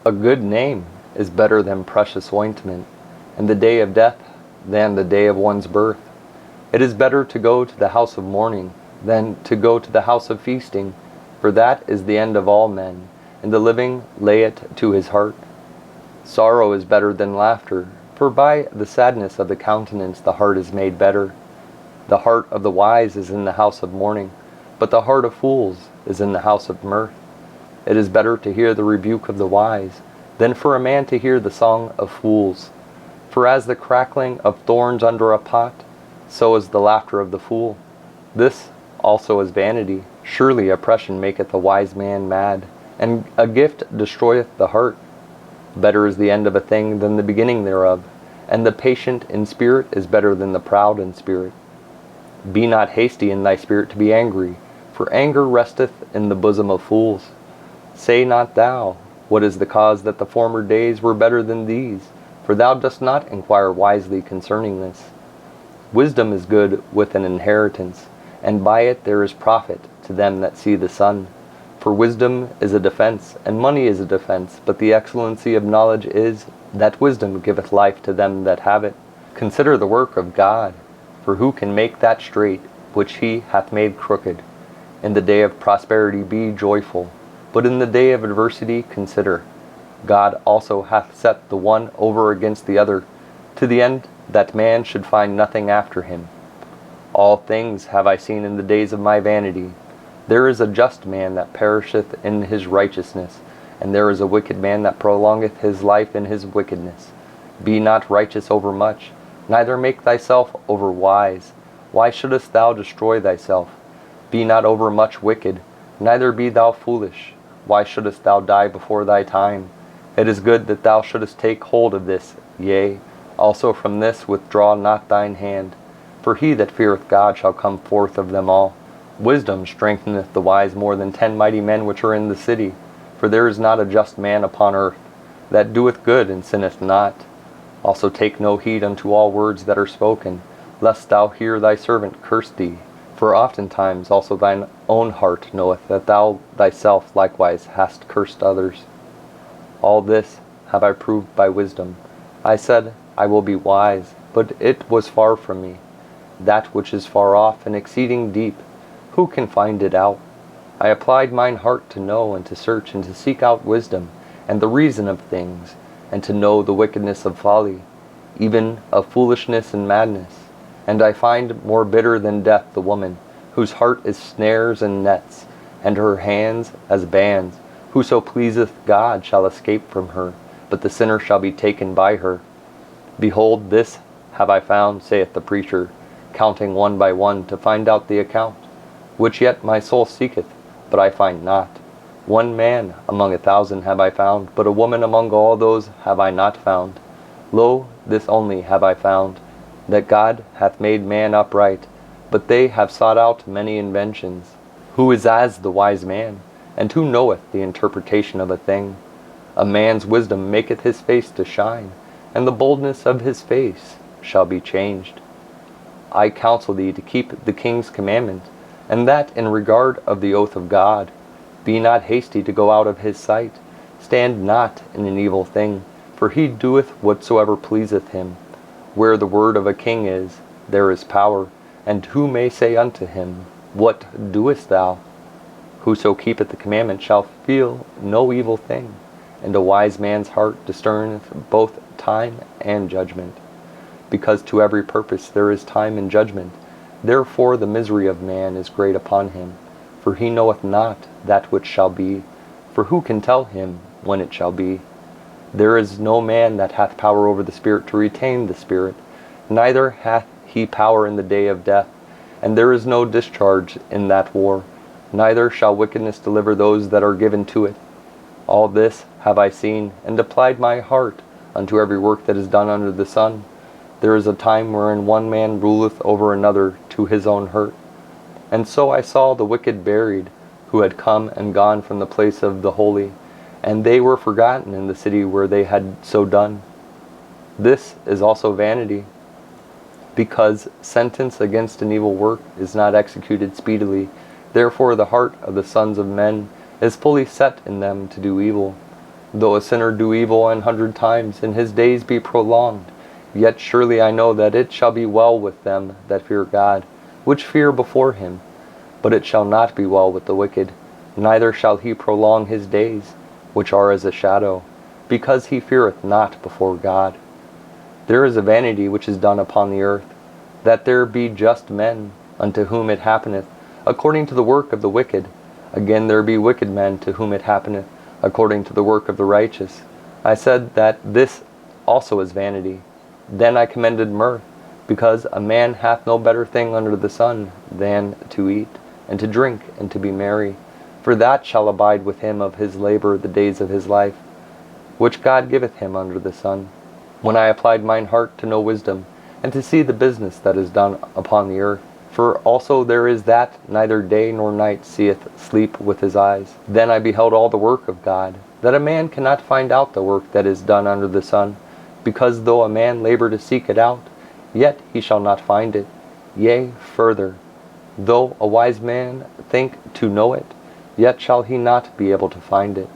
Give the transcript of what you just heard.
A good name is better than precious ointment, and the day of death than the day of one's birth. It is better to go to the house of mourning than to go to the house of feasting, for that is the end of all men, and the living lay it to his heart. Sorrow is better than laughter, for by the sadness of the countenance the heart is made better. The heart of the wise is in the house of mourning, but the heart of fools is in the house of mirth. It is better to hear the rebuke of the wise than for a man to hear the song of fools. For as the crackling of thorns under a pot, so is the laughter of the fool. This also is vanity. Surely oppression maketh a wise man mad, and a gift destroyeth the heart. Better is the end of a thing than the beginning thereof, and the patient in spirit is better than the proud in spirit. Be not hasty in thy spirit to be angry, for anger resteth in the bosom of fools. Say not thou, what is the cause that the former days were better than these? For thou dost not inquire wisely concerning this. Wisdom is good with an inheritance, and by it there is profit to them that see the sun. For wisdom is a defense, and money is a defense, but the excellency of knowledge is, that wisdom giveth life to them that have it. Consider the work of God, for who can make that straight which he hath made crooked? In the day of prosperity be joyful, but in the day of adversity consider. God also hath set the one over against the other, to the end that man should find nothing after him. All things have I seen in the days of my vanity. There is a just man that perisheth in his righteousness, and there is a wicked man that prolongeth his life in his wickedness. Be not righteous over much, neither make thyself over wise. Why shouldest thou destroy thyself? Be not over much wicked, neither be thou foolish. Why shouldest thou die before thy time? It is good that thou shouldest take hold of this, yea, also from this withdraw not thine hand. For he that feareth God shall come forth of them all. Wisdom strengtheneth the wise more than 10 mighty men which are in the city. For there is not a just man upon earth, that doeth good and sinneth not. Also take no heed unto all words that are spoken, lest thou hear thy servant curse thee. For oftentimes also thine own heart knoweth that thou thyself likewise hast cursed others. All this have I proved by wisdom. I said, I will be wise, but it was far from me. That which is far off and exceeding deep, who can find it out? I applied mine heart to know and to search and to seek out wisdom, and the reason of things, and to know the wickedness of folly, even of foolishness and madness. And I find more bitter than death the woman, whose heart is snares and nets, and her hands as bands. Whoso pleaseth God shall escape from her, but the sinner shall be taken by her. Behold, this have I found, saith the preacher, counting one by one to find out the account, which yet my soul seeketh, but I find not. One man among 1,000 have I found, but a woman among all those have I not found. Lo, this only have I found, that God hath made man upright, but they have sought out many inventions. Who is as the wise man, and who knoweth the interpretation of a thing? A man's wisdom maketh his face to shine, and the boldness of his face shall be changed. I counsel thee to keep the king's commandment, and that in regard of the oath of God. Be not hasty to go out of his sight. Stand not in an evil thing, for he doeth whatsoever pleaseth him. Where the word of a king is, there is power, and who may say unto him, What doest thou? Whoso keepeth the commandment shall feel no evil thing, and a wise man's heart discerneth both time and judgment. Because to every purpose there is time and judgment, therefore the misery of man is great upon him, for he knoweth not that which shall be, for who can tell him when it shall be? There is no man that hath power over the Spirit to retain the Spirit, neither hath he power in the day of death, and there is no discharge in that war, neither shall wickedness deliver those that are given to it. All this have I seen, and applied my heart unto every work that is done under the sun. There is a time wherein one man ruleth over another to his own hurt. And so I saw the wicked buried, who had come and gone from the place of the holy, and they were forgotten in the city where they had so done. This is also vanity, because sentence against an evil work is not executed speedily. Therefore the heart of the sons of men is fully set in them to do evil. Though a sinner do evil 100 times, and his days be prolonged, yet surely I know that it shall be well with them that fear God, which fear before him. But it shall not be well with the wicked, neither shall he prolong his days, which are as a shadow, because he feareth not before God. There is a vanity which is done upon the earth, that there be just men, unto whom it happeneth, according to the work of the wicked. Again there be wicked men, to whom it happeneth, according to the work of the righteous. I said that this also is vanity. Then I commended mirth, because a man hath no better thing under the sun than to eat, and to drink, and to be merry. For that shall abide with him of his labor the days of his life, which God giveth him under the sun. When I applied mine heart to know wisdom, and to see the business that is done upon the earth. For also there is that neither day nor night seeth sleep with his eyes. Then I beheld all the work of God, that a man cannot find out the work that is done under the sun, because though a man labor to seek it out, yet he shall not find it. Yea, further, though a wise man think to know it, yet shall he not be able to find it.